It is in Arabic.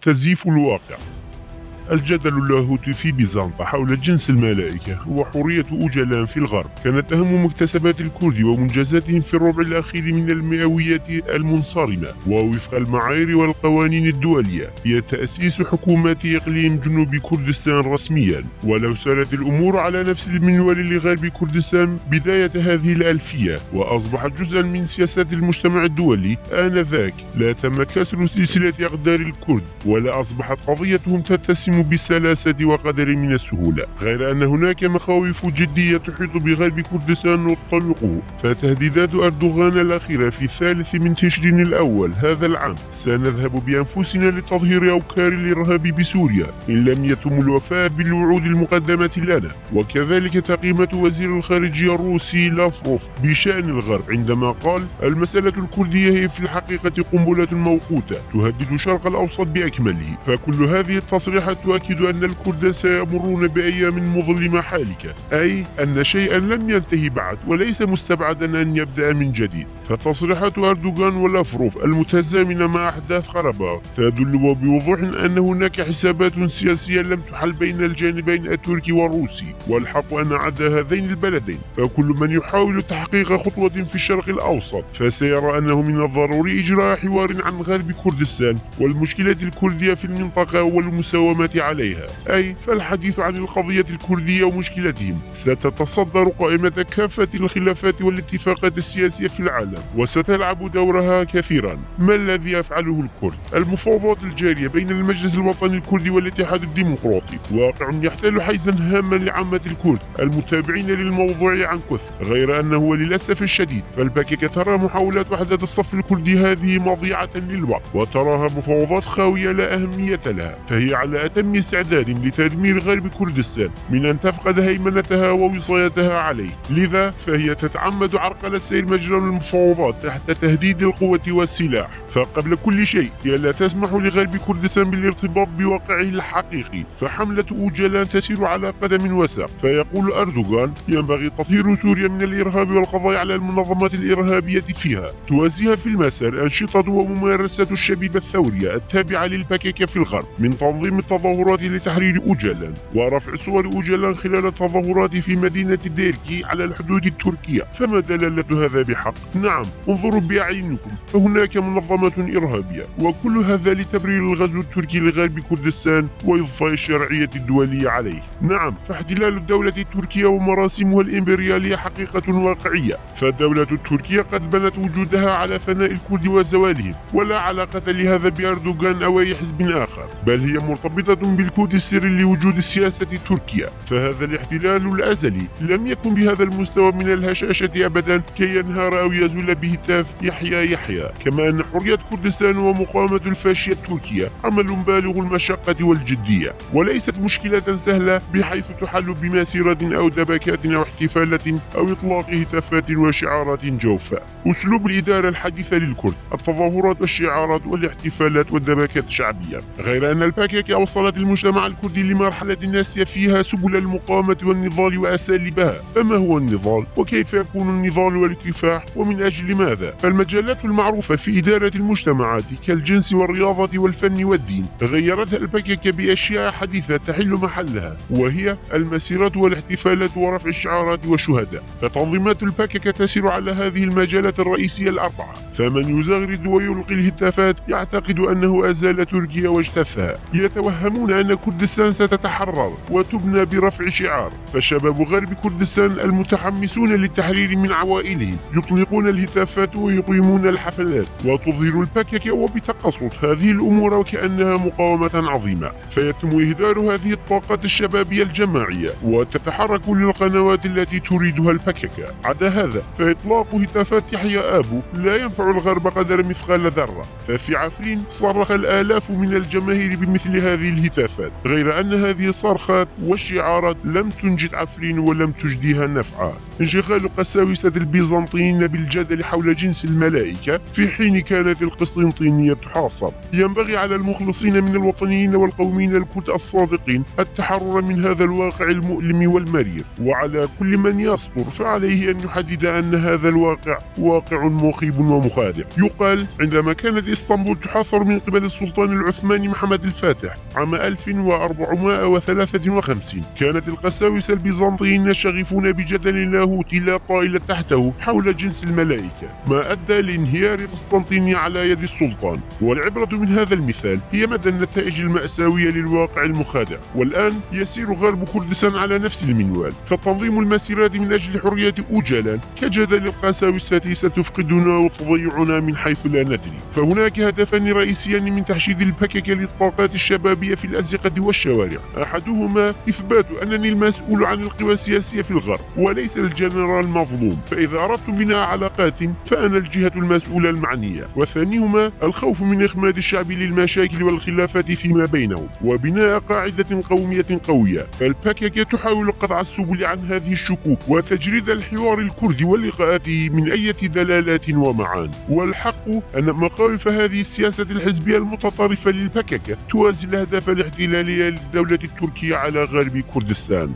تزييف الواقع. الجدل اللاهوتي في بيزنطة حول جنس الملائكة وحرية أوجلان في الغرب كانت أهم مكتسبات الكرد ومنجزاتهم في الربع الأخير من المئوية المنصرمة، ووفق المعايير والقوانين الدولية هي تأسيس حكومة إقليم جنوب كردستان رسميا. ولو سارت الأمور على نفس المنوال لغرب كردستان بداية هذه الألفية وأصبحت جزءا من سياسات المجتمع الدولي، آنذاك لا تم كسر سلسلة أقدار الكرد ولا أصبحت قضيتهم تتسم بسلاسة وقدر من السهولة، غير أن هناك مخاوف جدية تحيط بغرب كردستان وتطلقه. فتهديدات أردوغان الأخيرة في الثالث من تشرين الأول هذا العام: سنذهب بأنفسنا لتظهير أوكار الإرهاب بسوريا إن لم يتم الوفاء بالوعود المقدمة لنا. وكذلك تقييمة وزير الخارجية الروسي لافروف بشأن الغرب عندما قال: المسألة الكردية هي في الحقيقة قنبلة موقوتة تهدد الشرق الأوسط بأكمله. فكل هذه التصريحات تؤكد أن الكرد سيمرون بأيام مظلمة حالكة، أي أن شيئا لم ينتهي بعد وليس مستبعدا أن يبدأ من جديد. فتصريحات أردوغان ولافروف المتزامنة مع أحداث قرباغ تدل بوضوح أن هناك حسابات سياسية لم تحل بين الجانبين التركي والروسي. والحق أن عدا هذين البلدين فكل من يحاول تحقيق خطوة في الشرق الأوسط فسيرى أنه من الضروري إجراء حوار عن غرب كردستان والمشكلة الكردية في المنطقة والمساومة عليها، أي فالحديث عن القضية الكردية ومشكلتهم ستتصدر قائمة كافة الخلافات والاتفاقات السياسية في العالم وستلعب دورها كثيرا. ما الذي يفعله الكرد؟ المفاوضات الجارية بين المجلس الوطني الكردي والاتحاد الديمقراطي واقع يحتل حيزا هاما لعامة الكرد المتابعين للموضوع عن كثب، غير أنه وللأسف الشديد فالبكك ترى محاولات وحدة الصف الكردي هذه مضيعة للوقت وتراها مفاوضات خاوية لا أهمية لها، فهي على أتم استعداد لتدمير غرب كردستان من أن تفقد هيمنتها ووصايتها عليه. لذا فهي تتعمد عرقلة سير مجرى المفاوضات تحت تهديد القوة والسلاح. فقبل كل شيء هي لا تسمح لغرب كردستان بالارتباط بواقعه الحقيقي، فحملة أوجلان تسير على قدم وساق. فيقول أردوغان: ينبغي تطهير سوريا من الإرهاب والقضاء على المنظمات الإرهابية فيها، توازيها في المسار أنشطة وممارسات الشبيبة الثورية التابعة للبكك في الغرب من تنظيم التظاهرات لتحرير أوجلان ورفع صور أوجلان خلال التظاهرات في مدينة ديركي على الحدود التركية. فما دلالة هذا بحق؟ نعم، انظروا بأعينكم، فهناك منظمة إرهابية، وكل هذا لتبرير الغزو التركي لغرب كردستان وإضفاء الشرعية الدولية عليه. نعم، فاحتلال الدولة التركية ومراسمها الإمبريالية حقيقة واقعية، فالدولة التركية قد بنت وجودها على فناء الكرد وزوالهم، ولا علاقة لهذا بأردوغان أو أي حزب آخر، بل هي مرتبطة بالكود السري لوجود السياسة التركية. فهذا الاحتلال الأزلي لم يكن بهذا المستوى من الهشاشة أبدا كي ينهار أو يزول بهتاف يحيى يحيى، كما أن حرية كردستان ومقاومة الفاشية التركية عمل بالغ المشقة والجدية، وليست مشكلة سهلة بحيث تحل بمسيرة أو دبكات أو احتفالات أو إطلاق هتافات وشعارات جوفاء. أسلوب الإدارة الحديثة للكرد التظاهرات والشعارات والاحتفالات والدبكات الشعبية، غير أن البكك أوصلت المجتمع الكردي لمرحلة ناسية فيها سبل المقاومة والنضال وأساليبها. فما هو النضال؟ وكيف يكون النضال والكفاح؟ ومن أجل ماذا؟ فالمجالات المعروفة في إدارة المجتمعات كالجنس والرياضة والفن والدين غيرتها البكك بأشياء حديثة تحل محلها، وهي المسيرات والاحتفالات ورفع الشعارات والشهداء. فتنظيمات البكك تسير على هذه المجالات الرئيسية الأربعة. فمن يزغرد ويلقي الهتافات يعتقد أنه أزال تركيا واجتثها. يتوهمون أن كردستان ستتحرر وتبنى برفع شعار، فشباب غرب كردستان المتحمسون للتحرير من عوائلهم يطلقون الهتافات ويقيمون الحفلات وتظهر البكك وبتقصد هذه الأمور وكأنها مقاومة عظيمة، فيتم إهدار هذه الطاقات الشبابية الجماعية وتتحرك للقنوات التي تريدها البكك. عدا هذا فإطلاق هتافات يحيى آبو لا ينفع الغرب قدر مثقال ذرة، ففي عفرين صرخ الآلاف من الجماهير بمثل هذه الهتافات، غير أن هذه الصرخات والشعارات لم تنجد عفرين ولم تجديها نفعا. انشغال قساوسة البيزنطيين بالجدل حول جنس الملائكة في حين كانت القسطنطينية تحاصر. ينبغي على المخلصين من الوطنيين والقوميين الكرد الصادقين التحرر من هذا الواقع المؤلم والمرير، وعلى كل من يصبر فعليه أن يحدد أن هذا الواقع واقع مخيب ومخادع. يقال عندما كانت إسطنبول تحاصر من قبل السلطان العثماني محمد محمد الفاتح عام 1453. كانت القساوسة البيزنطيين يشغفون بجدل اللاهوت لا طائل تحته حول جنس الملائكة، ما أدى لانهيار قسطنطينية على يد السلطان. والعبرة من هذا المثال هي مدى النتائج المأساوية للواقع المخادع. والآن يسير غرب كردستان على نفس المنوال، فتنظيم المسيرات من أجل حرية أوجلان كجدل القساوسة ستفقدنا وتضيعنا من حيث لا ندري. فهناك هدفان رئيسيان من تحشيد البككة للطاقات الشبابية في الأزقة والشوارع، أحدهما إثبات أنني المسؤول عن القوى السياسية في الغرب وليس الجنرال المظلوم، فإذا أردت بناء علاقات فأنا الجهة المسؤولة المعنية، وثانيهما الخوف من إخماد الشعب للمشاكل والخلافات فيما بينهم وبناء قاعدة قومية قوية. فالبككة تحاول قطع السبل عن هذه الشكوك وتجريد الحوار الكردي ولقاءاته من أي دلالات ومعان. والحق أن مخاوف هذه السياسة الحزبية المتطرفة للبككة توازي الأهداف الاحتلالية للدولة التركية على غرب كردستان.